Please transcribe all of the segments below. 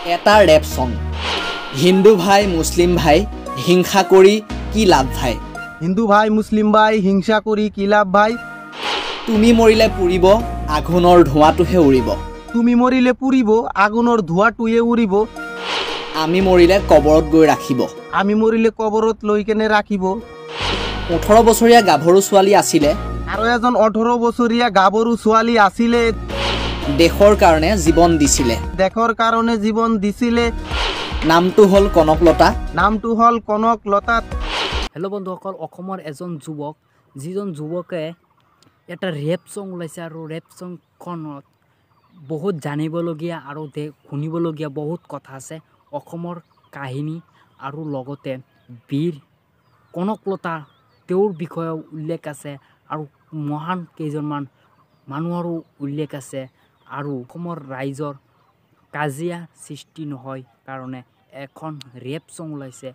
এটা ৰেপ সং হিন্দু ভাই মুসলিম ভাই হিংসা কৰি কি লাভ ভাই হিন্দু ভাই মুসলিম ভাই হিংসা কৰি কি লাভ ভাই তুমি মৰিলে পুৰিব আগুনৰ ধোঁৱাটোহে উৰিব তুমি মৰিলে পুৰিব আগুনৰ ধোঁৱাটোহে উৰিব আমি মৰিলে কবৰত গৈ ৰাখিব আমি মৰিলে কবৰত লৈ কেনে ৰাখিব 18 বছৰীয়া গাভৰু ছোৱালী আছিলে আৰু এজন 18 বছৰীয়া গাভৰু ছোৱালী আছিলে দেশৰ কাৰণে জীৱন দিছিলে দেশৰ কাৰণে জীৱন দিছিলে নামটো হল কনকলতা হেল্ল' বন্ধুসকল অসমৰ এজন যুৱক যিজন যুৱকে এটা ৰেপ সং ওলাইছে আৰু ৰেপ সংখনত বহুত জানিবলগীয়া আৰু শুনিবলগীয়া বহুত কথা আছে অসমৰ কাহিনী আৰু লগতে বীৰ কনকলতা তেওঁৰ বিষয়ে উল্লেখ আছে আৰু মহান কেইজনমান মানুহৰো উল্লেখ আছে আৰু অসমৰ ৰাইজৰ কাজিয়া সৃষ্টি নহয় কাৰণে এখন ৰেপ সং ওলাইছে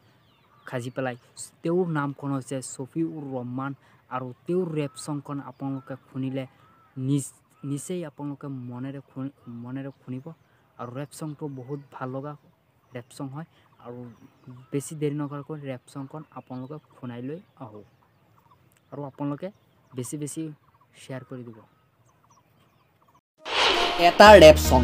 খাজি পেলাই তেওঁৰ নামখন হৈছে ছফিউৰ ৰহমান আৰু তেওঁৰ ৰেপ সংখন আপোনালোকে শুনিলে নিচেই আপোনালোকে মনেৰে শুনিব আৰু ৰেপ সংটো বহুত ভাল লগা ৰেপ সং হয় আৰু বেছি দেৰি নকৰাকৈ ৰেপ সংখন আপোনালোকে শুনাই লৈ আহোঁ আৰু আপোনালোকে বেছি শ্বেয়াৰ কৰি দিব এটা ৰেপ সং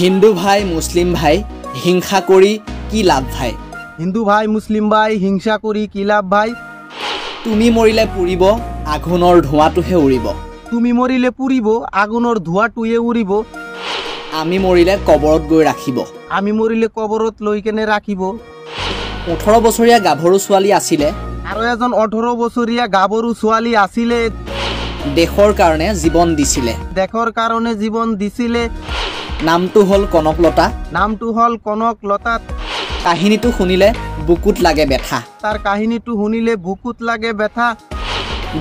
হিন্দু ভাই মুসলিম ভাই হিংসা কৰি কি লাভ ভাই হিন্দু ভাই মুসলিম ভাই হিংসা কৰি কি লাভ ভাই তুমি মৰিলে পুৰিব আগুনৰ ধোঁৱাটোহে উৰিব তুমি মৰিলে পুৰিব আগুনৰ ধোঁৱাটোহে উৰিব আমি মৰিলে কবৰত গৈ ৰাখিব আমি মৰিলে কবৰত লৈ কেনে ৰাখিব 18 বছৰীয়া গাভৰু ছোৱালী আছিলে আৰু এজন 18 বছৰীয়া গাভৰু ছোৱালী আছিলে দেশৰ কাৰণে জীৱন দিছিলে দেশৰ কাৰণে জীৱন দিছিলে নামটো হল কনকলতা কাহিনীটো শুনিলে বুকুত লাগে ব্যথা তাৰ কাহিনীটো শুনিলে বুকুত লাগে ব্যথা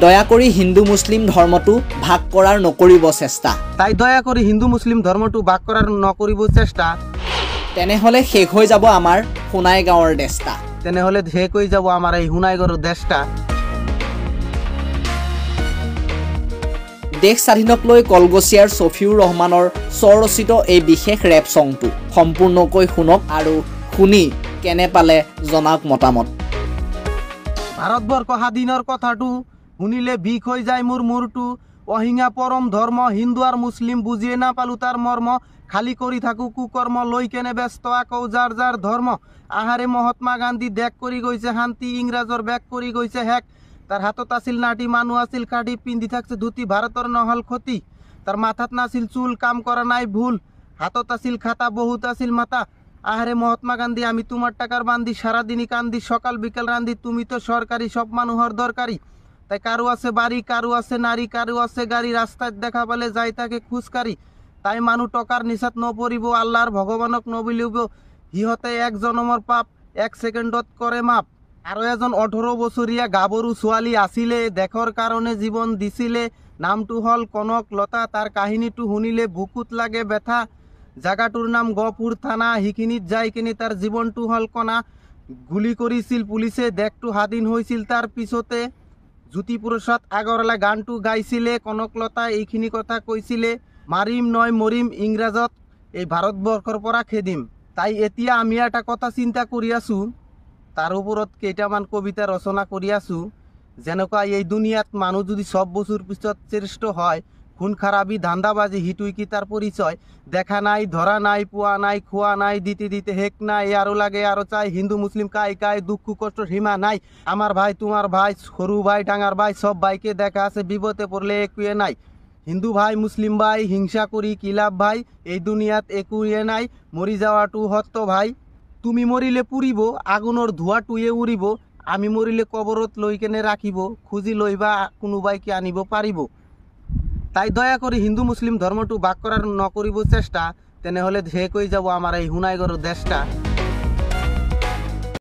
দয়া কৰি হিন্দু মুছলিম ধৰ্মটো ভাগ কৰাৰ নকৰিব চেষ্টা তাই দয়া কৰি হিন্দু মুছলিম ধৰ্মটো ভাগ কৰাৰ নকৰিব চেষ্টা তেনেহলে শেষ হৈ যাব আমাৰ সোণাই গাঁৱৰ দেশটা তেনেহলে শেষ হৈ যাব আমাৰ এই সোণাইগাঁৱৰ দেশটা দেশ স্বাধীনক লৈ কলগছিয়াৰ ছফিউৰ ৰহমানৰ স্বৰচিত এই বিশেষ ৰেপ সংটো সম্পূৰ্ণকৈ শুনক আৰু শুনি কেনে পালে জনাওক মতামত ভাৰতবৰ্ষ স্বাধীনৰ কথাটো শুনিলে বিষ হৈ যায় মোৰ মূৰটো অহিংসা পৰম ধৰ্ম হিন্দু আৰু মুছলিম বুজিয়ে নাপালো তাৰ মৰ্ম খালি কৰি থাকো কুকৰ্ম লৈ কেনে ব্যস্ত আকৌ যাৰ যাৰ ধৰ্ম আহাৰে মহাত্মা গান্ধী দেশ কৰি গৈছে শান্তি ইংৰাজৰ বেগ কৰি গৈছে হেক তাৰ হাতত আছিল নাটি মানুহ আছিল কাঠি পিন্ধি থাকছে ধুতি ভাৰতৰ নহল ক্ষতি তাৰ মাথাত নাছিল চুল কাম কৰা নাই ভুল হাতত আছিল খাতা বহুত আছিল মাতা আহারে মহাত্মা গান্ধী আমি তোমার টাকার বান্ধি সারাদিনই কান্দি সকাল বিকেল রান্ধি তুমি তো সরকারি সব মানুষের দরকারি তাই কারো আছে বাড়ি কারো আছে নারী কারো আছে গাড়ি রাস্তায় দেখা পেলে যাই তাকে খুঁজকারি তাই মানুষ টকার নিচাত নপরিব আল্লাহর ভগবানক নবলিব সিহতে এক জনমৰ পাপ এক সেকেন্ডত কৰে মাপ আৰু এজন 18 বছৰীয়া গাভৰু ছোৱালী আছিলে দেশৰ কাৰণে জীৱন দিছিলে নামটো হল কনকলতা তাৰ কাহিনীটো শুনিলে বুকুত লাগে ব্যথা জাগাটোৰ নাম গহপুৰ থানা হিখিনিত যাই কিনে তাৰ জীৱনটো হল কণা গুলি কৰিছিল পুলিচে দেশটো স্বাধীন হৈছিল তাৰ পিছতে জ্যোতিপ্ৰসাদ আগৰৱালা গানটো গাইছিলে কনকলতা এইখিনি কথা কৈছিলে মাৰিম নয় মৰিম ইংৰাজত এই ভাৰতবৰ্ষৰ পৰা খেদিম তাই এতিয়া আমি এটা কথা চিন্তা কৰি আছো তাৰ ওপৰত কেইটামান কবিতা ৰচনা কৰি আছো যেনেকুৱা এই দুনিয়াত মানুহ যদি সব বছৰ পিছত শ্ৰেষ্ঠ হয় খুন খারাপি ধান্দাবাজি হিটুই কি তার পরিচয় দেখা নাই ধরা নাই পোয়া নাই খোয়া নাই দিতে দিতে হেক নাই আরো লাগে আরো চাই হিন্দু মুসলিম কাই কাই দুঃখ কষ্ট সীমা নাই আমার ভাই তোমার ভাই সরু ভাই ডাঙার ভাই সব ভাইকে দেখা আছে বিপদে পড়লে একুয়ে নাই হিন্দু ভাই মুসলিম ভাই হিংসা করি কি লাভ ভাই এই দুনিয়াত একুয়ে নাই মরি যাওয়াটু হত্য ভাই তুমি মরিলে পুরিব আগুনের ধোঁয়াটুয়ে উড়িব আমি মরিলে কবরত লৈ কেনে রাখিব খুঁজি লইবা কোনোবাই কি আনিব পারিব তাই দয়া করে হিন্দু মুসলিম ধর্মটো ভাগ করার নকরিব চেষ্টা তেনেহলে শেষ হয়ে যাব আমার এই সোণাইগাঁৱৰ দেশটা